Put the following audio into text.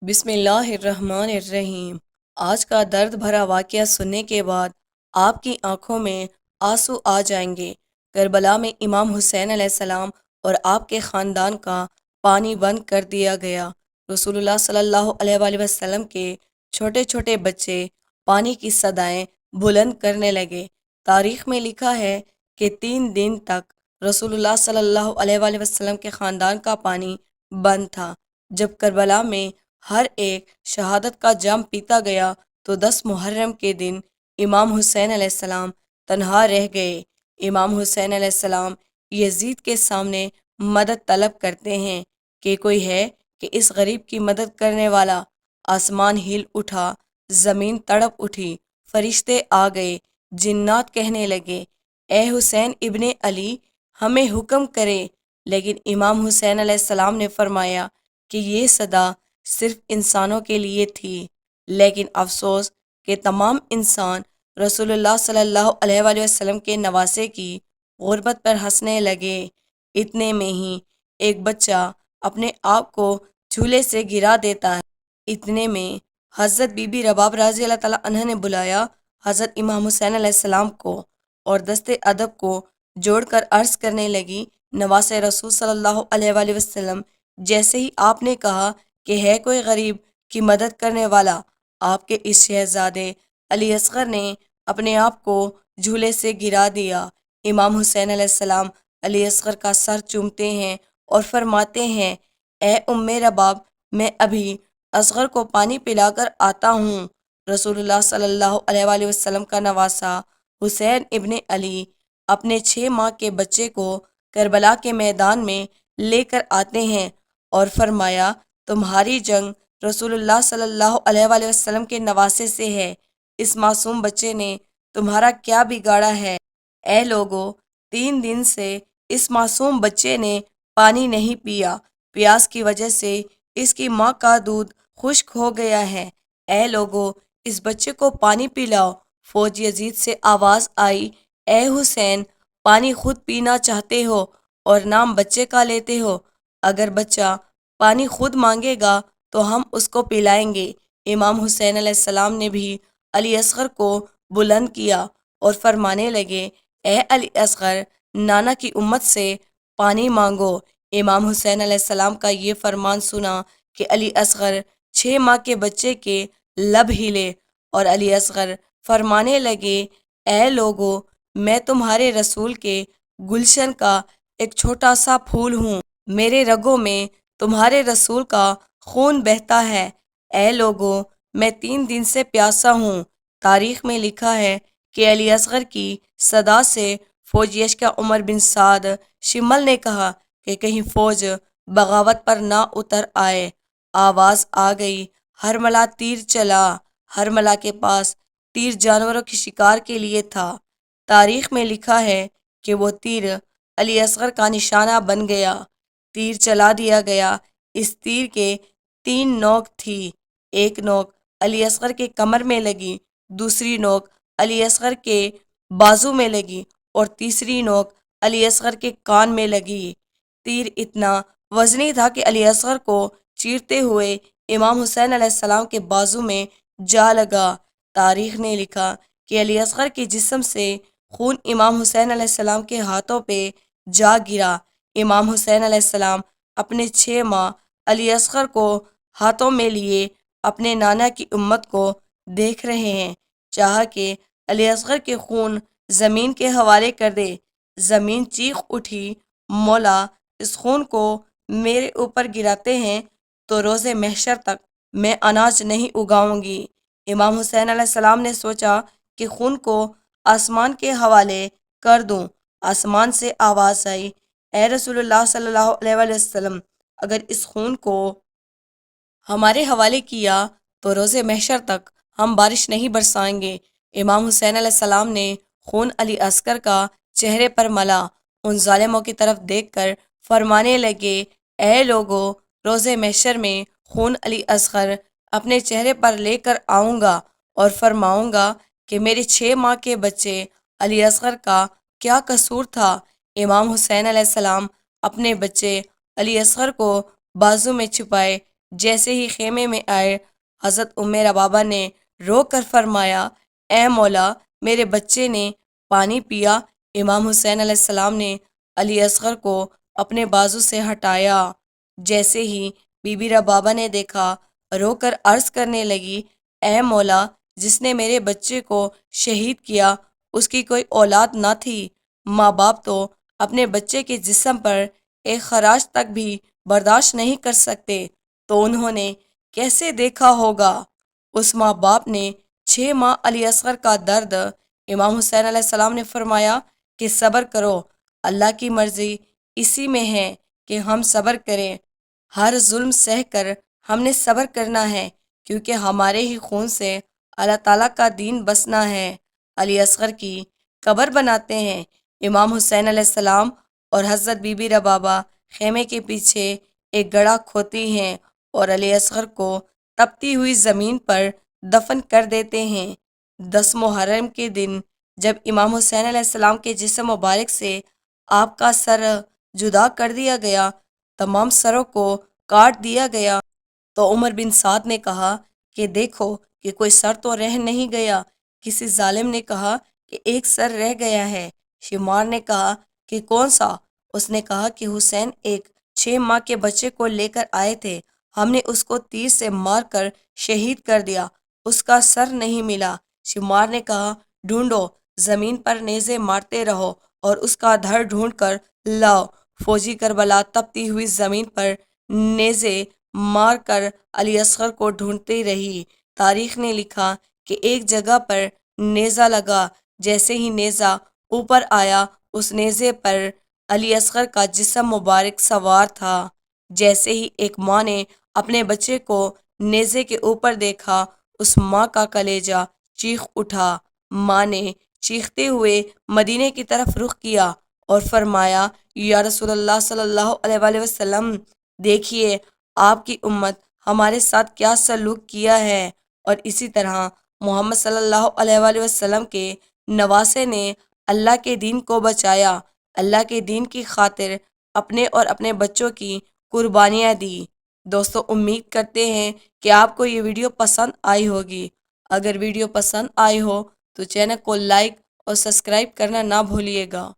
بسم اللہ الرحمن الرحیم۔ آج کا درد بھرا واقعہ سننے کے بعد آپ کی آنکھوں میں آنسو آ جائیں گے۔ کربلا میں امام حسین علیہ السلام اور آپ کے خاندان کا پانی بند کر دیا گیا۔ رسول اللہ صلی اللہ علیہ وآلہ وسلم کے چھوٹے چھوٹے بچے پانی کی صدائیں بلند کرنے لگے۔ تاریخ میں لکھا ہے کہ 3 دن تک رسول اللہ صلی اللہ علیہ وآلہ وسلم کے خاندان کا پانی بند تھا۔ جب کربلا میں ہر ایک شہادت کا جام پیتا گیا تو 10 محرم کے دن امام حسین علیہ السلام تنہا رہ گئے۔ امام حسین علیہ السلام یزید کے سامنے مدد طلب کرتے ہیں کہ کوئی ہے کہ اس غریب کی مدد کرنے والا۔ آسمان ہل اٹھا، زمین تڑپ اٹھی، فرشتے آ گئے، جنات کہنے لگے اے حسین ابن علی ہمیں حکم کرے، لیکن امام حسین علیہ السلام نے فرمایا کہ یہ صدا صرف انسانوں کے لیے تھی، لیکن افسوس کہ تمام انسان رسول اللہ صلی اللہ علیہ وآلہ وسلم کے نواسے کی غربت پر ہنسنے لگے۔ اتنے میں ہی ایک بچہ اپنے آپ کو جھولے سے گرا دیتا ہے۔ اتنے میں حضرت بی بی رباب رضی اللہ تعالیٰ عنہ نے بلایا حضرت امام حسین علیہ السلام کو اور دست ادب کو جوڑ کر عرض کرنے لگی نواسے رسول صلی اللہ علیہ وآلہ وسلم، جیسے ہی آپ نے کہا کہ ہے کوئی غریب کی مدد کرنے والا، آپ کے اس شہزادے علی اصغر نے اپنے آپ کو جھولے سے گرا دیا۔ امام حسین علیہ السلام علی اصغر کا سر چومتے ہیں اور فرماتے ہیں اے ام رباب میں ابھی اصغر کو پانی پلا کر آتا ہوں۔ رسول اللہ صلی اللہ علیہ وآلہ وسلم کا نواسا حسین ابن علی اپنے 6 ماہ کے بچے کو کربلا کے میدان میں لے کر آتے ہیں اور فرمایا تمہاری جنگ رسول اللہ صلی اللہ علیہ وآلہ وسلم کے نواسے سے ہے، اس معصوم بچے نے تمہارا کیا بگاڑا ہے؟ اے لوگو، 3 دن سے اس معصوم بچے نے پانی نہیں پیا، پیاس کی وجہ سے اس کی ماں کا دودھ خشک ہو گیا ہے۔ اے لوگو، اس بچے کو پانی پلاؤ۔ فوج یزید سے آواز آئی اے حسین پانی خود پینا چاہتے ہو اور نام بچے کا لیتے ہو؟ اگر بچہ پانی خود مانگے گا تو ہم اس کو پلائیں گے۔ امام حسین علیہ السلام نے بھی علی اصغر کو بلند کیا اور فرمانے لگے اے علی اصغر نانا کی امت سے پانی مانگو۔ امام حسین علیہ السلام کا یہ فرمان سنا کہ علی اصغر 6 ماہ کے بچے کے لب ہلے اور علی اصغر فرمانے لگے اے لوگو، میں تمہارے رسول کے گلشن کا ایک چھوٹا سا پھول ہوں، میرے رگوں میں تمہارے رسول کا خون بہتا ہے۔ اے لوگو، میں 3 دن سے پیاسا ہوں۔ تاریخ میں لکھا ہے کہ علی اصغر کی صدا سے فوج یشکا عمر بن سعد شمل نے کہا کہ کہیں فوج بغاوت پر نہ اتر آئے۔ آواز آ گئی ہرملہ تیر چلا۔ ہرملہ کے پاس تیر جانوروں کی شکار کے لیے تھا۔ تاریخ میں لکھا ہے کہ وہ تیر علی اصغر کا نشانہ بن گیا۔ تیر چلا دیا گیا۔ اس تیر کے 3 نوک تھی، ایک نوک علی اصغر کے کمر میں لگی، دوسری نوک علی اصغر کے بازو میں لگی اور تیسری نوک علی اصغر کے کان میں لگی۔ تیر اتنا وزنی تھا کہ علی اصغر کو چیرتے ہوئے امام حسین علیہ السلام کے بازو میں جا لگا۔ تاریخ نے لکھا کہ علی اصغر کے جسم سے خون امام حسین علیہ السلام کے ہاتھوں پہ جا گرا۔ امام حسین علیہ السلام اپنے 6 ماہ علی اصغر کو ہاتھوں میں لیے اپنے نانا کی امت کو دیکھ رہے ہیں، چاہا کہ علی اصغر کے خون زمین کے حوالے کر دے۔ زمین چیخ اٹھی مولا اس خون کو میرے اوپر گراتے ہیں تو روز محشر تک میں اناج نہیں اگاؤں گی۔ امام حسین علیہ السلام نے سوچا کہ خون کو آسمان کے حوالے کر دوں۔ آسمان سے آواز آئی اے رسول اللہ صلی اللہ علیہ وآلہ وسلم، اگر اس خون کو ہمارے حوالے کیا تو روز محشر تک ہم بارش نہیں برسائیں گے۔ امام حسین علیہ السلام نے خون علی اصغر کا چہرے پر ملا، ان ظالموں کی طرف دیکھ کر فرمانے لگے اے لوگو، روز محشر میں خون علی اصغر اپنے چہرے پر لے کر آؤں گا اور فرماؤں گا کہ میرے 6 ماہ کے بچے علی اصغر کا کیا قصور تھا۔ امام حسین علیہ السلام اپنے بچے علی اصغر کو بازو میں چھپائے جیسے ہی خیمے میں آئے، حضرت ربابہ نے رو کر فرمایا، اے مولا، میرے بچے نے پانی پیا۔ امام حسین علیہ السلام نے علی اصغر کو اپنے بازو سے ہٹایا۔ جیسے ہی بی بی ربابہ نے دیکھا، رو کر عرض کرنے لگی، اے مولا، جس نے میرے بچے کو شہید کیا اس کی کوئی اولاد نہ تھی۔ ماں باپ تو اپنے بچے کے جسم پر ایک خراش تک بھی برداشت نہیں کر سکتے، تو انہوں نے کیسے دیکھا ہوگا؟ اس ماں باپ نے 6 ماہ علی اصغر کا درد۔ امام حسین علیہ السلام نے فرمایا کہ صبر کرو، اللہ کی مرضی اسی میں ہے کہ ہم صبر کریں۔ ہر ظلم سہ کر ہم نے صبر کرنا ہے، کیونکہ ہمارے ہی خون سے اللہ تعالیٰ کا دین بسنا ہے۔ علی اصغر کی قبر بناتے ہیں۔ امام حسین علیہ السلام اور حضرت بی بی ربابہ خیمے کے پیچھے ایک گڑھا کھودتی ہیں اور علی اصغر کو تپتی ہوئی زمین پر دفن کر دیتے ہیں۔ 10 محرم کے دن جب امام حسین علیہ السلام کے جسم مبارک سے آپ کا سر جدا کر دیا گیا، تمام سروں کو کاٹ دیا گیا، تو عمر بن سعد نے کہا کہ دیکھو کہ کوئی سر تو رہ نہیں گیا۔ کسی ظالم نے کہا کہ ایک سر رہ گیا ہے۔ شمار نے کہا کہ کون سا؟ اس نے کہا کہ حسین ایک 6 ماہ کے بچے کو لے کر آئے تھے، ہم نے اس کو تیر سے مار کر شہید کر دیا، اس کا سر نہیں ملا۔ شمار نے کہا ڈھونڈو، زمین پر نیزے مارتے رہو اور اس کا دھڑ ڈھونڈ کر لاؤ۔ فوجی کربلا تپتی ہوئی زمین پر نیزے مار کر علی اصغر کو ڈھونڈتی رہی۔ تاریخ نے لکھا کہ ایک جگہ پر نیزہ لگا، جیسے ہی نیزہ اوپر آیا، اس نیزے پر علی اصغر کا جسم مبارک سوار تھا۔ جیسے ہی ایک ماں نے اپنے بچے کو نیزے کے اوپر دیکھا، اس ماں کا کلیجہ چیخ اٹھا۔ ماں نے چیختے ہوئے مدینے کی طرف رخ کیا اور فرمایا، یا رسول اللہ صلی اللہ علیہ وآلہ وسلم، دیکھیے آپ کی امت ہمارے ساتھ کیا سلوک کیا ہے۔ اور اسی طرح محمد صلی اللہ علیہ وآلہ وسلم کے نواسے نے اللہ کے دین کو بچایا، اللہ کے دین کی خاطر اپنے اور اپنے بچوں کی قربانیاں دی۔ دوستو، امید کرتے ہیں کہ آپ کو یہ ویڈیو پسند آئی ہوگی۔ اگر ویڈیو پسند آئی ہو تو چینل کو لائک اور سبسکرائب کرنا نہ بھولیے گا۔